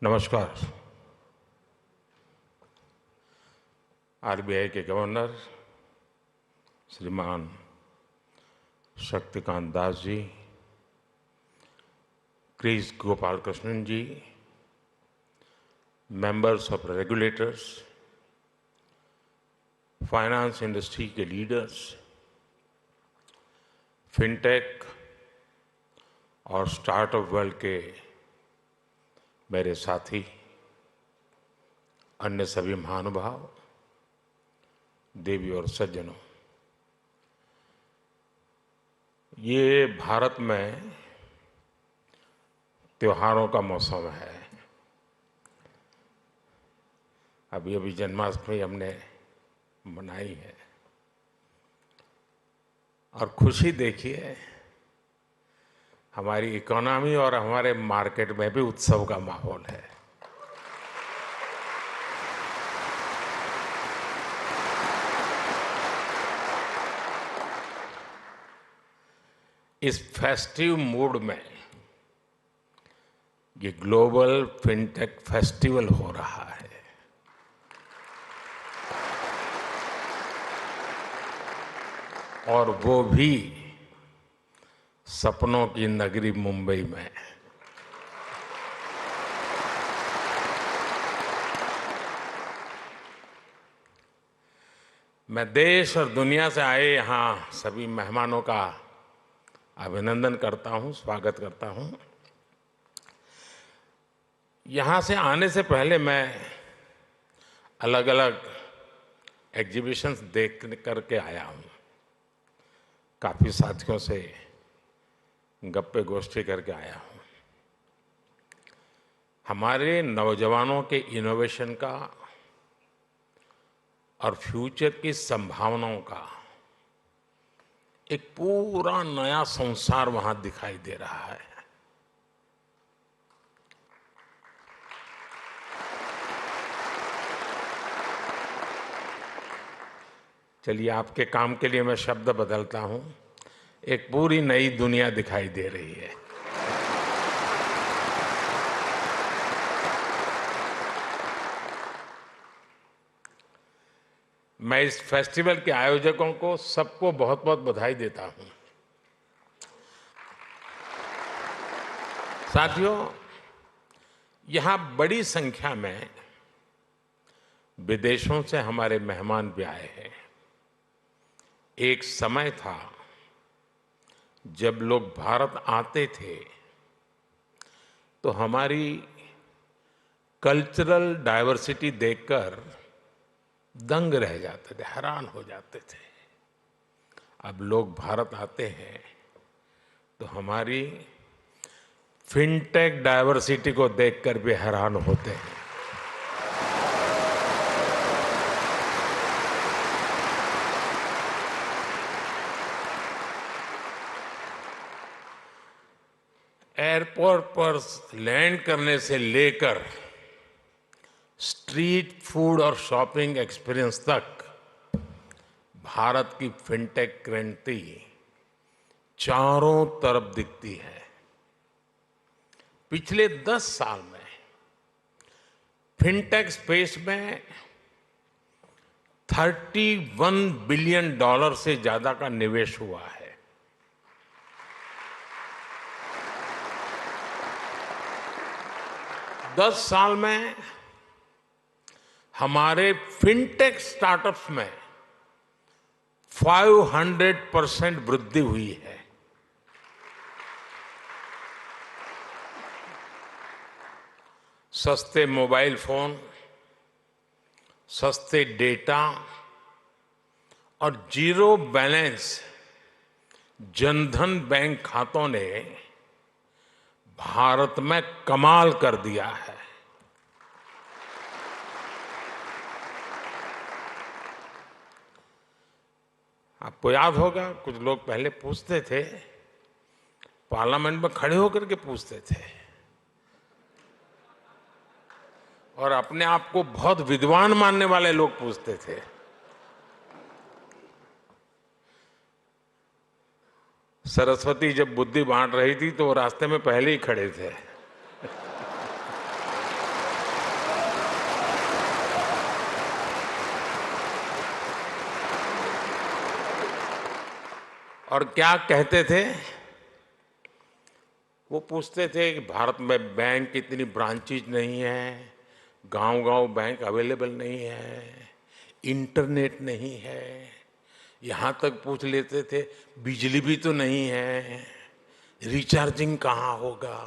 नमस्कार। आरबीआई के गवर्नर श्रीमान Shaktikanta Das ji, Kris Gopalakrishnan ji, members of regulators, finance industry के लीडर्स, फिनटेक और स्टार्टअप वर्ल्ड के मेरे साथी, अन्य सभी महानुभाव, देवी और सज्जनों, ये भारत में त्योहारों का मौसम है। अभी अभी जन्माष्टमी हमने मनाई है और खुशी देखिए, हमारी इकोनॉमी और हमारे मार्केट में भी उत्सव का माहौल है। इस फेस्टिव मूड में ये ग्लोबल फिनटेक फेस्टिवल हो रहा है। और वो भी सपनों की नगरी मुंबई में। मैं देश और दुनिया से आए यहाँ सभी मेहमानों का अभिनंदन करता हूँ, स्वागत करता हूँ। यहाँ से आने से पहले मैं अलग अलग एग्जीबिशंस देख करके आया हूँ, काफ़ी साथियों से गप्पे गोष्ठी करके आया हूँ। हमारे नौजवानों के इनोवेशन का और फ्यूचर की संभावनाओं का एक पूरा नया संसार वहां दिखाई दे रहा है। चलिए, आपके काम के लिए मैं शब्द बदलता हूं। एक पूरी नई दुनिया दिखाई दे रही है। मैं इस फेस्टिवल के आयोजकों को सबको बहुत बहुत बधाई देता हूं। साथियों, यहां बड़ी संख्या में विदेशों से हमारे मेहमान भी आए हैं। एक समय था जब लोग भारत आते थे तो हमारी कल्चरल डाइवर्सिटी देखकर दंग रह जाते थे, हैरान हो जाते थे। अब लोग भारत आते हैं तो हमारी फिनटेक डाइवर्सिटी को देखकर भी हैरान होते हैं। एयरपोर्ट पर लैंड करने से लेकर स्ट्रीट फूड और शॉपिंग एक्सपीरियंस तक भारत की फिनटेक क्रांति चारों तरफ दिखती है। पिछले 10 साल में फिनटेक स्पेस में $31 बिलियन से ज्यादा का निवेश हुआ है। दस साल में हमारे फिनटेक स्टार्टअप्स में 500% वृद्धि हुई है। सस्ते मोबाइल फोन, सस्ते डेटा और जीरो बैलेंस जनधन बैंक खातों ने भारत में कमाल कर दिया है। आपको याद होगा, कुछ लोग पहले पूछते थे, पार्लियामेंट में खड़े होकर के पूछते थे और अपने आप को बहुत विद्वान मानने वाले लोग पूछते थे। सरस्वती जब बुद्धि बांट रही थी तो वो रास्ते में पहले ही खड़े थे। और क्या कहते थे? वो पूछते थे कि भारत में बैंक की इतनी ब्रांचेज नहीं है, गांव-गांव बैंक अवेलेबल नहीं है, इंटरनेट नहीं है। यहाँ तक पूछ लेते थे बिजली भी तो नहीं है, रिचार्जिंग कहाँ होगा,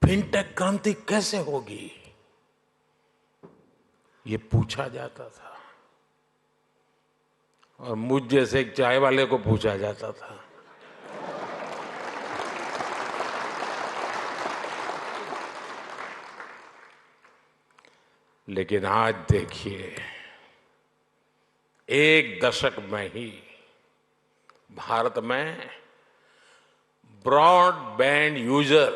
फिनटेक क्रांति कैसे होगी, ये पूछा जाता था। और मुझ जैसे एक चाय वाले को पूछा जाता था। लेकिन आज देखिए, एक दशक में ही भारत में ब्रॉडबैंड यूजर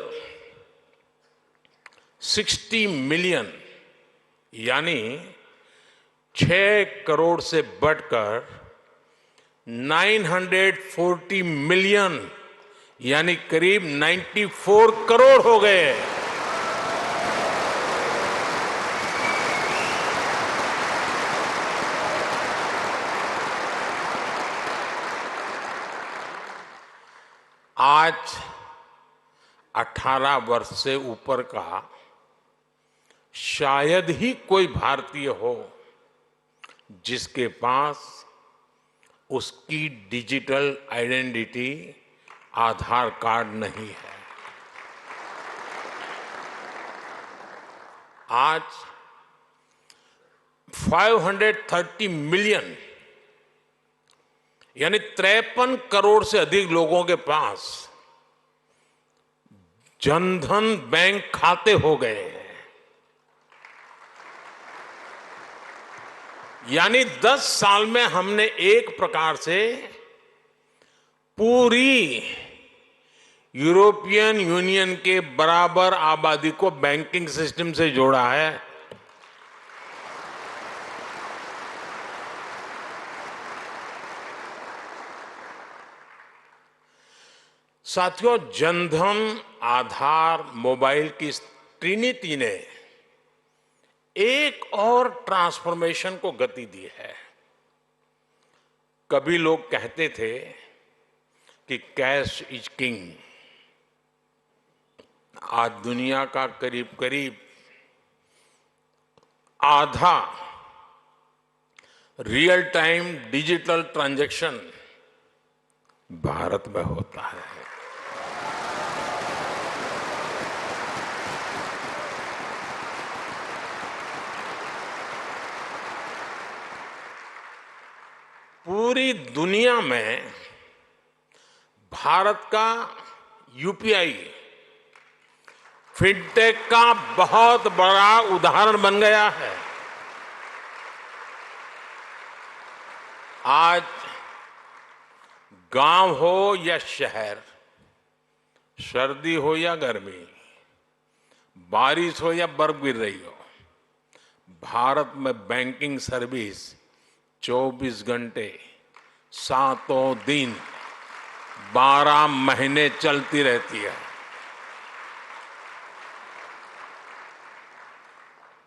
60 मिलियन यानी 6 करोड़ से बढ़कर 940 मिलियन यानी करीब 94 करोड़ हो गए हैं। आज 18 वर्ष से ऊपर का शायद ही कोई भारतीय हो जिसके पास उसकी डिजिटल आइडेंटिटी आधार कार्ड नहीं है। आज 530 मिलियन यानी 53 करोड़ से अधिक लोगों के पास जनधन बैंक खाते हो गए हैं। यानी 10 साल में हमने एक प्रकार से पूरी यूरोपियन यूनियन के बराबर आबादी को बैंकिंग सिस्टम से जोड़ा है। साथियों, जनधन, आधार, मोबाइल की ट्रिनिटी ने एक और ट्रांसफॉर्मेशन को गति दी है। कभी लोग कहते थे कि कैश इज किंग। आज दुनिया का करीब करीब आधा real time digital transaction Bharat में होता है। पूरी दुनिया में भारत का यूपीआई फिनटेक का बहुत बड़ा उदाहरण बन गया है। आज गांव हो या शहर, सर्दी हो या गर्मी, बारिश हो या बर्फ गिर रही हो, भारत में बैंकिंग सर्विस 24 घंटे 7 दिन 12 महीने चलती रहती है।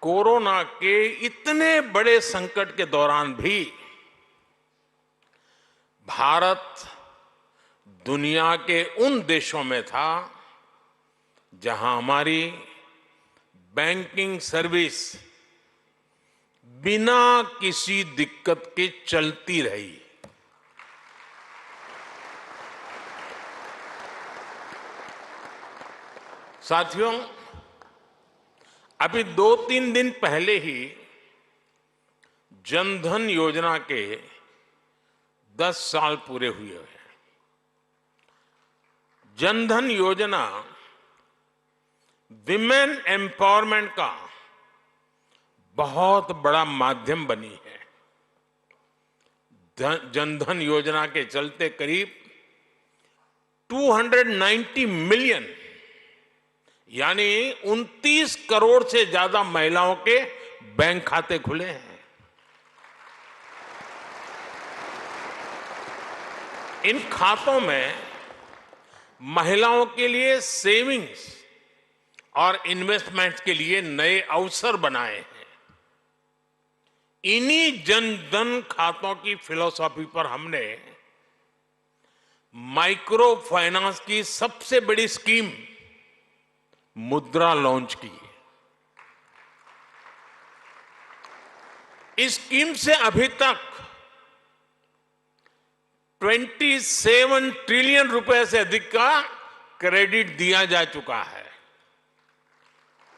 कोरोना के इतने बड़े संकट के दौरान भी भारत दुनिया के उन देशों में था जहां हमारी बैंकिंग सर्विस बिना किसी दिक्कत के चलती रही। साथियों, अभी 2-3 दिन पहले ही जनधन योजना के 10 साल पूरे हुए हैं। जनधन योजना विमेन एम्पावरमेंट का बहुत बड़ा माध्यम बनी है। जनधन योजना के चलते करीब 290 मिलियन यानी 29 करोड़ से ज्यादा महिलाओं के बैंक खाते खुले हैं। इन खातों में महिलाओं के लिए सेविंग्स और इन्वेस्टमेंट्स के लिए नए अवसर बनाए हैं। इन्हीं जनधन खातों की फिलॉसफी पर हमने माइक्रो फाइनेंस की सबसे बड़ी स्कीम मुद्रा लॉन्च की। इस स्कीम से अभी तक 27 ट्रिलियन रुपए से अधिक का क्रेडिट दिया जा चुका है।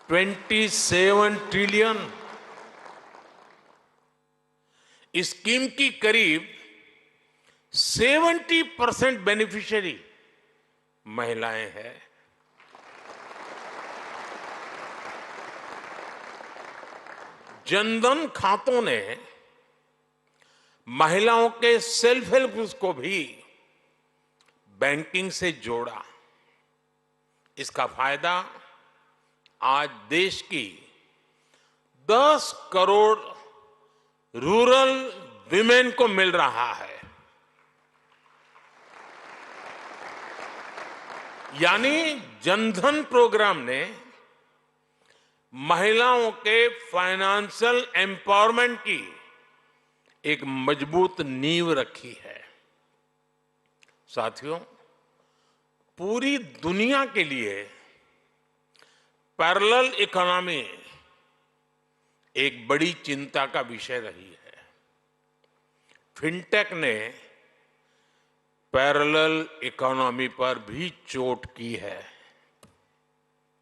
27 ट्रिलियन। इस स्कीम की करीब 70% बेनिफिशियरी महिलाएं हैं। जनधन खातों ने महिलाओं के सेल्फ हेल्प ग्रुप्स को भी बैंकिंग से जोड़ा। इसका फायदा आज देश की 10 करोड़ रूरल विमेन को मिल रहा है। यानी जनधन प्रोग्राम ने महिलाओं के फाइनेंशियल एम्पावरमेंट की एक मजबूत नींव रखी है। साथियों, पूरी दुनिया के लिए पैरेलल इकोनॉमी एक बड़ी चिंता का विषय रही है। फिनटेक ने पैरेलल इकोनॉमी पर भी चोट की है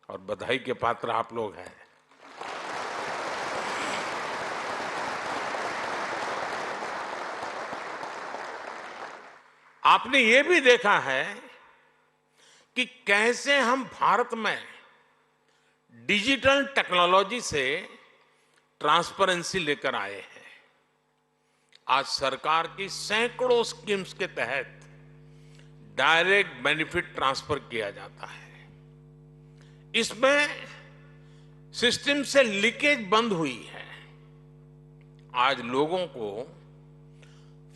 और बधाई के पात्र आप लोग हैं। आपने ये भी देखा है कि कैसे हम भारत में डिजिटल टेक्नोलॉजी से ट्रांसपेरेंसी लेकर आए हैं। आज सरकार की सैकड़ों स्कीम्स के तहत डायरेक्ट बेनिफिट ट्रांसफर किया जाता है। इसमें सिस्टम से लीकेज बंद हुई है। आज लोगों को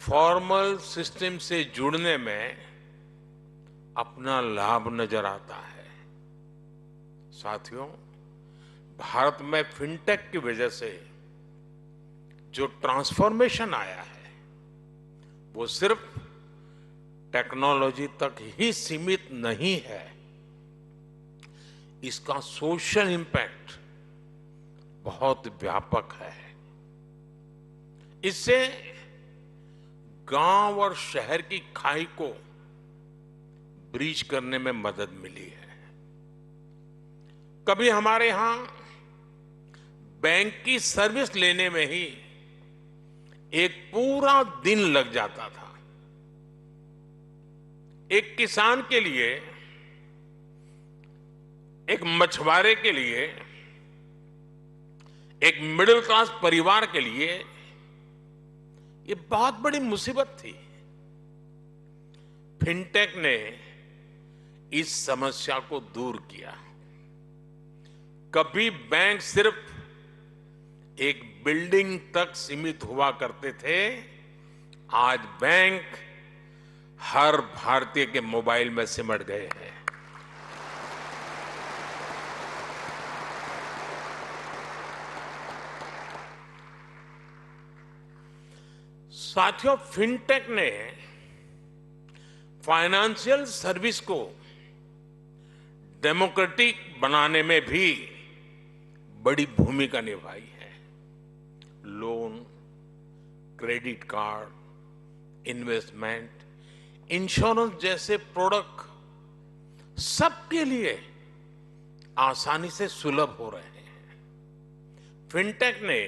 फॉर्मल सिस्टम से जुड़ने में अपना लाभ नजर आता है। साथियों, भारत में फिनटेक की वजह से जो ट्रांसफॉर्मेशन आया है वो सिर्फ टेक्नोलॉजी तक ही सीमित नहीं है। इसका सोशल इंपैक्ट बहुत व्यापक है। इससे गांव और शहर की खाई को ब्रीच करने में मदद मिली है। कभी हमारे यहां बैंक की सर्विस लेने में ही एक पूरा दिन लग जाता था। एक किसान के लिए, एक मछुआरे के लिए, एक मिडिल क्लास परिवार के लिए ये बहुत बड़ी मुसीबत थी। फिनटेक ने इस समस्या को दूर किया। कभी बैंक सिर्फ एक बिल्डिंग तक सीमित हुआ करते थे, आज बैंक हर भारतीय के मोबाइल में सिमट गए हैं। साथियों, फिनटेक ने फाइनेंशियल सर्विस को डेमोक्रेटिक बनाने में भी बड़ी भूमिका निभाई है। Loan, credit card, investment, insurance जैसे प्रोडक्ट सबके लिए आसानी से सुलभ हो रहे हैं। फिनटेक ने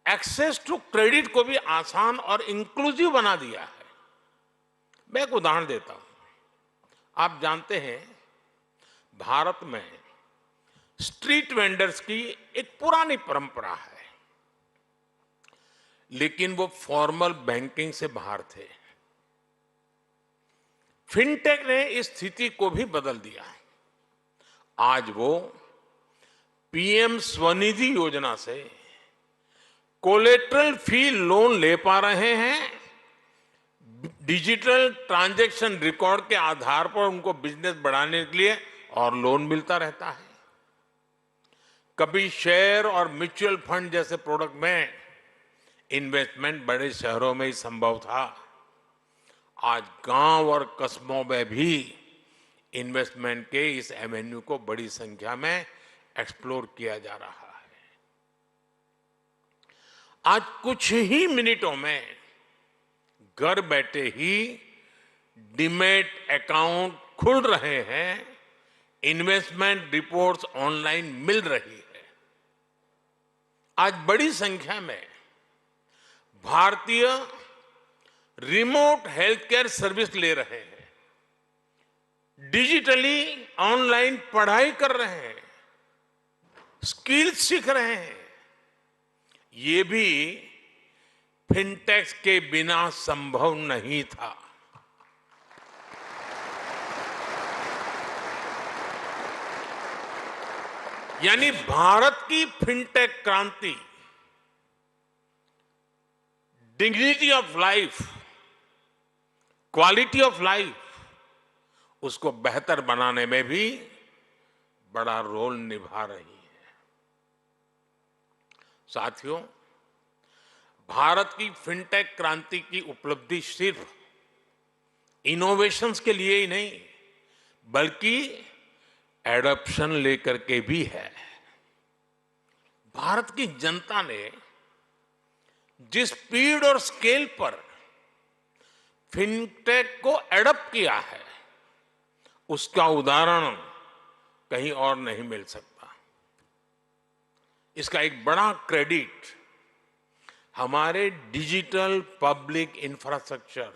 एक्सेस टू क्रेडिट को भी आसान और इंक्लूसिव बना दिया है। मैं एक उदाहरण देता हूं। आप जानते हैं, भारत में स्ट्रीट वेंडर्स की एक पुरानी परंपरा है, लेकिन वो फॉर्मल बैंकिंग से बाहर थे। फिनटेक ने इस स्थिति को भी बदल दिया। आज वो पीएम स्वनिधि योजना से कोलेटरल फ्री लोन ले पा रहे हैं। डिजिटल ट्रांजैक्शन रिकॉर्ड के आधार पर उनको बिजनेस बढ़ाने के लिए और लोन मिलता रहता है। कभी शेयर और म्यूचुअल फंड जैसे प्रोडक्ट में इन्वेस्टमेंट बड़े शहरों में ही संभव था, आज गांव और कस्बों में भी इन्वेस्टमेंट के इस एवेन्यू को बड़ी संख्या में एक्सप्लोर किया जा रहा है। आज कुछ ही मिनटों में घर बैठे ही डीमैट अकाउंट खुल रहे हैं, इन्वेस्टमेंट रिपोर्ट्स ऑनलाइन मिल रही है। आज बड़ी संख्या में भारतीय रिमोट हेल्थ केयर सर्विस ले रहे हैं, डिजिटली ऑनलाइन पढ़ाई कर रहे हैं, स्किल सीख रहे हैं। ये भी फिनटेक्स के बिना संभव नहीं था। यानी भारत की फिनटेक क्रांति dignity of life, quality of life उसको बेहतर बनाने में भी बड़ा रोल निभा रही है। साथियों, भारत की फिनटेक क्रांति की उपलब्धि सिर्फ इनोवेशंस के लिए ही नहीं, बल्कि एडॉप्शन लेकर के भी है। भारत की जनता ने जिस स्पीड और स्केल पर फिनटेक को एडॉप्ट किया है, उसका उदाहरण कहीं और नहीं मिल सकता। इसका एक बड़ा क्रेडिट हमारे डिजिटल पब्लिक इंफ्रास्ट्रक्चर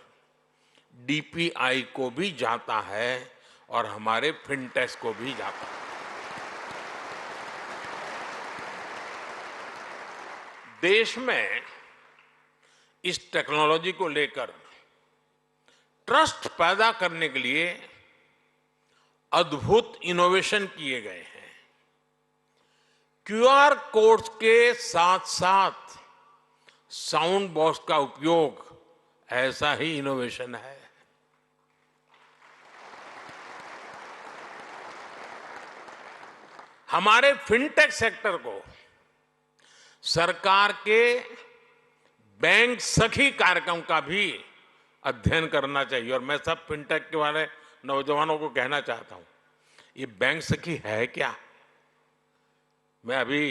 डीपीआई को भी जाता है और हमारे फिनटेक्स को भी जाता है। देश में इस टेक्नोलॉजी को लेकर ट्रस्ट पैदा करने के लिए अद्भुत इनोवेशन किए गए हैं। क्यूआर कोड्स के साथ साथ साउंड बॉक्स का उपयोग ऐसा ही इनोवेशन है। हमारे फिनटेक सेक्टर को सरकार के बैंक सखी कार्यक्रम का भी अध्ययन करना चाहिए। और मैं सब फिनटेक के वाले नौजवानों को कहना चाहता हूं, ये बैंक सखी है क्या? मैं अभी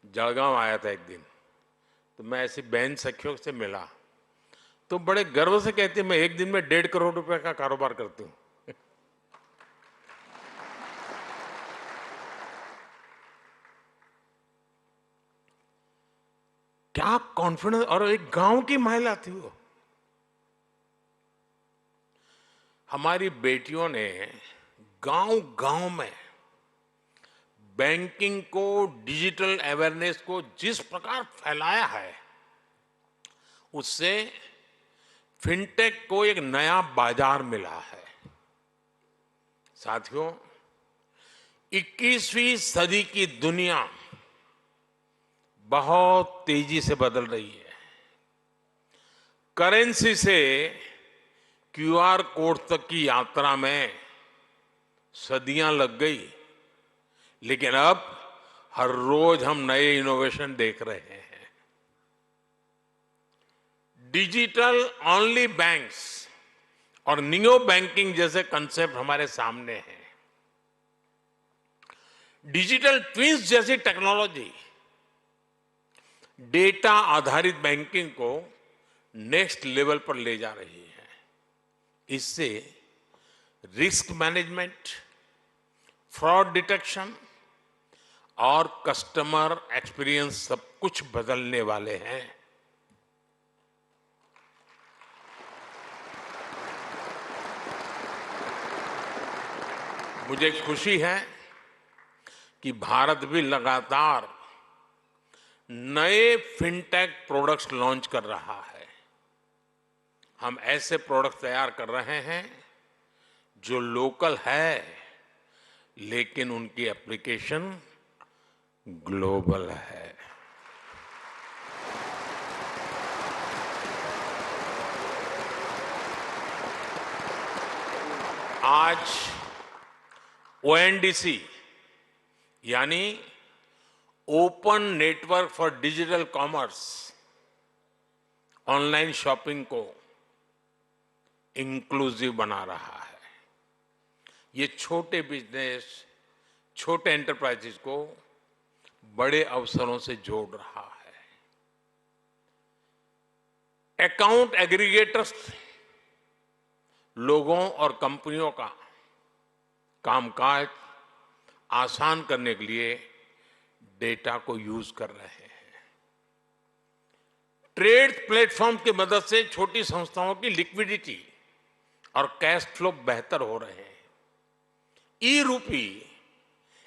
जलगांव आया था एक दिन, तो मैं ऐसी बैंक सखियों से मिला तो बड़े गर्व से कहती है, मैं एक दिन में 1.5 करोड़ रुपए का कारोबार करती हूं। क्या कॉन्फिडेंस! और एक गांव की महिला थी वो। हमारी बेटियों ने गांव गांव में बैंकिंग को, डिजिटल अवेयरनेस को जिस प्रकार फैलाया है, उससे फिनटेक को एक नया बाजार मिला है। साथियों, 21वीं सदी की दुनिया बहुत तेजी से बदल रही है। करेंसी से क्यूआर कोड तक की यात्रा में सदियां लग गई, लेकिन अब हर रोज हम नए इनोवेशन देख रहे हैं। डिजिटल ओनली बैंक्स और नियो बैंकिंग जैसे कंसेप्ट हमारे सामने हैं। डिजिटल ट्विंस जैसी टेक्नोलॉजी डेटा आधारित बैंकिंग को नेक्स्ट लेवल पर ले जा रही है। इससे रिस्क मैनेजमेंट, फ्रॉड डिटेक्शन और कस्टमर एक्सपीरियंस सब कुछ बदलने वाले हैं। मुझे खुशी है कि भारत भी लगातार नए फिनटेक प्रोडक्ट्स लॉन्च कर रहा है। हम ऐसे प्रोडक्ट तैयार कर रहे हैं जो लोकल है, लेकिन उनकी एप्लीकेशन ग्लोबल है। आज ओएनडीसी यानी open network for digital commerce online shopping को इंक्लूसिव बना रहा है। ये छोटे बिजनेस, छोटे एंटरप्राइजेस को बड़े अवसरों से जोड़ रहा है। अकाउंट एग्रीगेटर्स लोगों और कंपनियों का कामकाज आसान करने के लिए डेटा को यूज कर रहे हैं। ट्रेड प्लेटफॉर्म की मदद से छोटी संस्थाओं की लिक्विडिटी और कैश फ्लो बेहतर हो रहे हैं। ई रूपी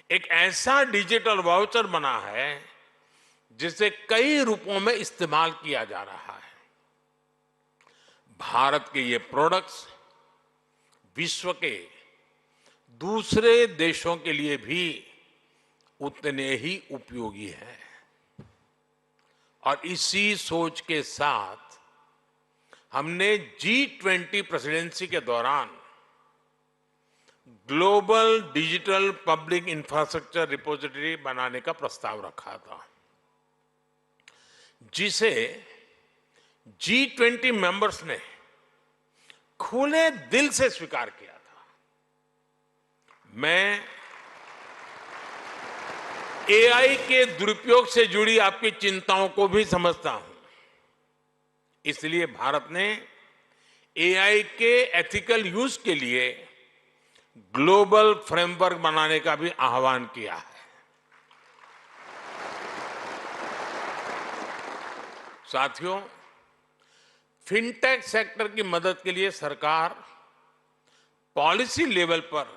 एक ऐसा डिजिटल वाउचर बना है जिसे कई रूपों में इस्तेमाल किया जा रहा है। भारत के ये प्रोडक्ट्स विश्व के दूसरे देशों के लिए भी उतने ही उपयोगी हैं। और इसी सोच के साथ हमने G20 प्रेसिडेंसी के दौरान global digital public infrastructure repository बनाने का प्रस्ताव रखा था, जिसे G20 मेंबर्स ने खुले दिल से स्वीकार किया था। मैं AI के दुरुपयोग से जुड़ी आपकी चिंताओं को भी समझता हूं, इसलिए भारत ने AI के एथिकल यूज के लिए ग्लोबल फ्रेमवर्क बनाने का भी आह्वान किया है। साथियों, फिनटेक सेक्टर की मदद के लिए सरकार पॉलिसी लेवल पर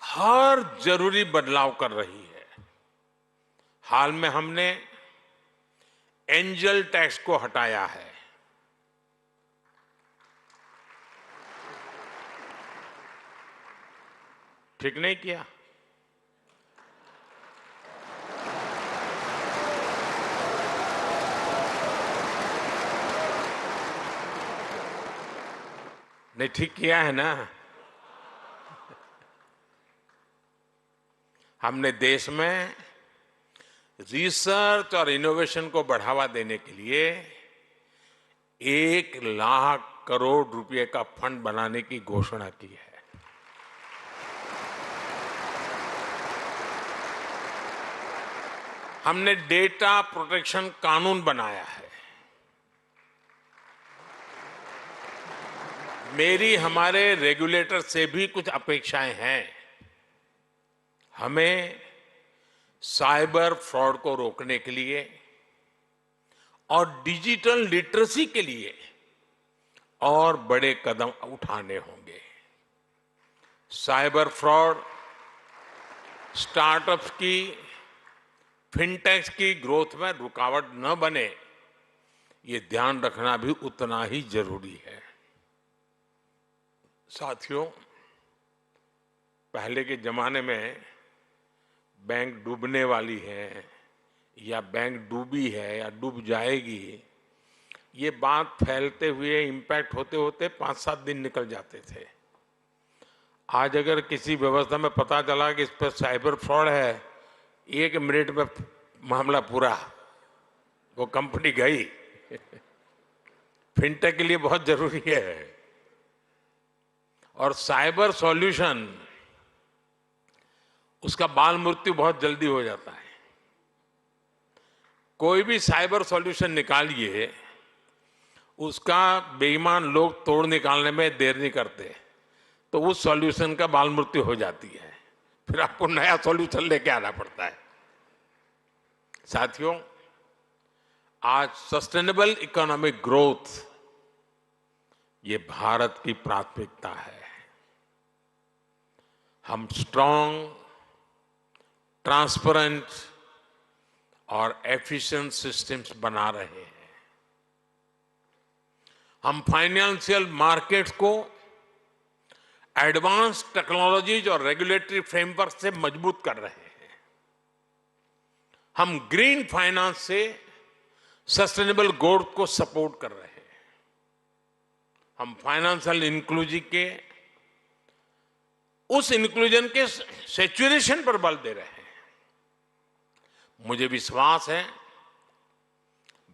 हर जरूरी बदलाव कर रही है। हाल में हमने एंजल टैक्स को हटाया है। ठीक नहीं किया? नहीं, ठीक किया है ना? हमने देश में रिसर्च और इनोवेशन को बढ़ावा देने के लिए 1,00,000 करोड़ रुपए का फंड बनाने की घोषणा की है। हमने डेटा प्रोटेक्शन कानून बनाया है। मेरी हमारे रेगुलेटर से भी कुछ अपेक्षाएं हैं। हमें साइबर फ्रॉड को रोकने के लिए और डिजिटल लिटरेसी के लिए और बड़े कदम उठाने होंगे। साइबर फ्रॉड स्टार्टअप्स की, फिनटेक्स की ग्रोथ में रुकावट न बने, ये ध्यान रखना भी उतना ही जरूरी है। साथियों, पहले के जमाने में बैंक डूबने वाली है या बैंक डूबी है या डूब जाएगी, ये बात फैलते हुए इंपैक्ट होते होते 5-7 दिन निकल जाते थे। आज अगर किसी व्यवस्था में पता चला कि इस पर साइबर फ्रॉड है, 1 मिनट में मामला पूरा, वो कंपनी गई। फिनटेक के लिए बहुत जरूरी है। और साइबर सॉल्यूशन, उसका बाल मृत्यु बहुत जल्दी हो जाता है। कोई भी साइबर सॉल्यूशन निकालिए, उसका बेईमान लोग तोड़ निकालने में देर नहीं करते, तो उस सॉल्यूशन का बाल मृत्यु हो जाती है। फिर आपको नया सॉल्यूशन लेके आना पड़ता है। साथियों, आज सस्टेनेबल इकोनॉमिक ग्रोथ, ये भारत की प्राथमिकता है। हम स्ट्रांग, ट्रांसपेरेंट और एफिशिएंट सिस्टम्स बना रहे हैं। हम फाइनेंशियल मार्केट्स को एडवांस टेक्नोलॉजीज और रेगुलेटरी फ्रेमवर्क से मजबूत कर रहे हैं। हम ग्रीन फाइनेंस से सस्टेनेबल ग्रोथ को सपोर्ट कर रहे हैं। हम फाइनेंशियल इंक्लूजन के उस इंक्लूजन के सैचुरेशन पर बल दे रहे हैं। मुझे विश्वास है,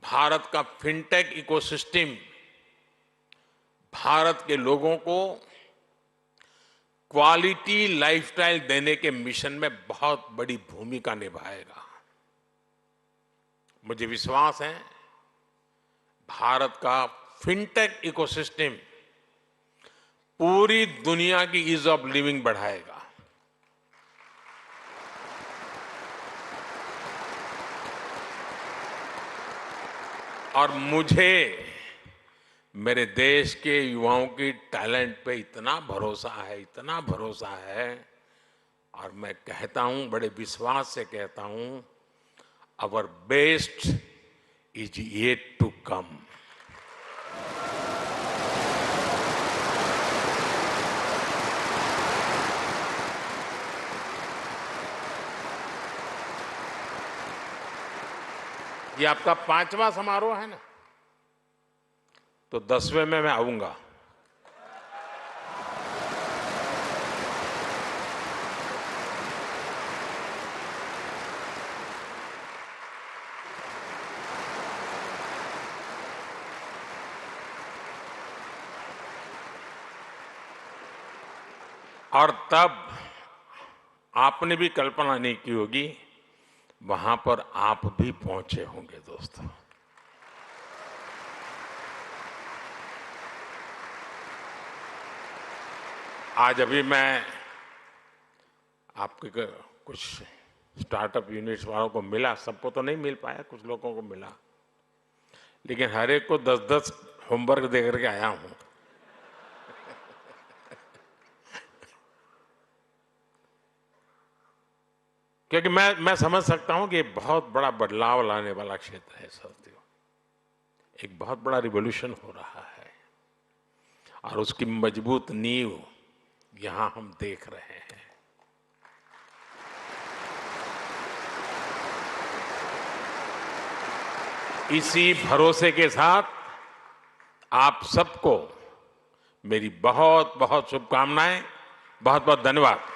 भारत का फिनटेक इकोसिस्टम भारत के लोगों को क्वालिटी लाइफस्टाइल देने के मिशन में बहुत बड़ी भूमिका निभाएगा। मुझे विश्वास है भारत का फिनटेक इकोसिस्टम पूरी दुनिया की ईज ऑफ लिविंग बढ़ाएगा। और मुझे मेरे देश के युवाओं की टैलेंट पे इतना भरोसा है, इतना भरोसा है, और मैं कहता हूं, बड़े विश्वास से कहता हूं, our best is yet to come. ये आपका 5वां समारोह है ना, तो 10वें में मैं आऊंगा। और तब आपने भी कल्पना नहीं की होगी, वहां पर आप भी पहुंचे होंगे दोस्तों। आज अभी मैं आपके कुछ स्टार्टअप यूनिट्स वालों को मिला, सबको तो नहीं मिल पाया, कुछ लोगों को मिला, लेकिन हर एक को 10-10 होमवर्क दे करके आया हूं। क्योंकि मैं समझ सकता हूं कि ये बहुत बड़ा बदलाव लाने वाला क्षेत्र है साथियों। एक बहुत बड़ा रिवॉल्यूशन हो रहा है और उसकी मजबूत नींव यहां हम देख रहे हैं। इसी भरोसे के साथ आप सबको मेरी बहुत बहुत शुभकामनाएं, बहुत बहुत धन्यवाद।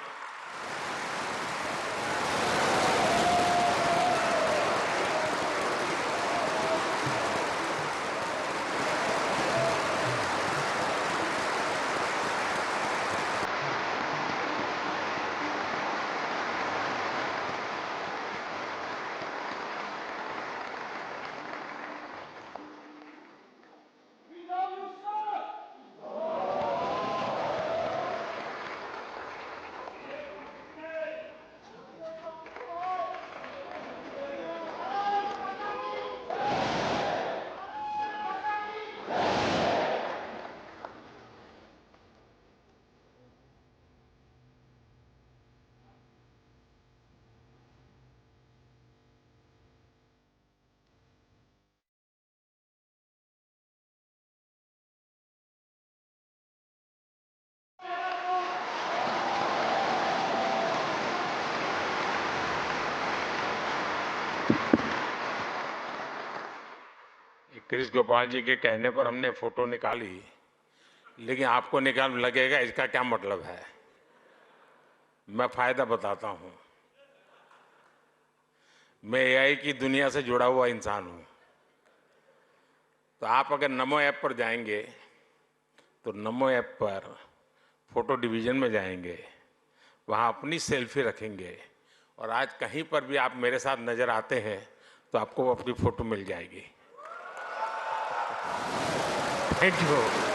कृष्ण गोपाल जी के कहने पर हमने फोटो निकाली, लेकिन आपको निकाल लगेगा इसका क्या मतलब है। मैं फायदा बताता हूं। मैं एआई की दुनिया से जुड़ा हुआ इंसान हूं। तो आप अगर नमो ऐप पर जाएंगे तो नमो ऐप पर फोटो डिवीजन में जाएंगे, वहां अपनी सेल्फी रखेंगे, और आज कहीं पर भी आप मेरे साथ नजर आते हैं तो आपको अपनी फोटो मिल जाएगी। Thank you.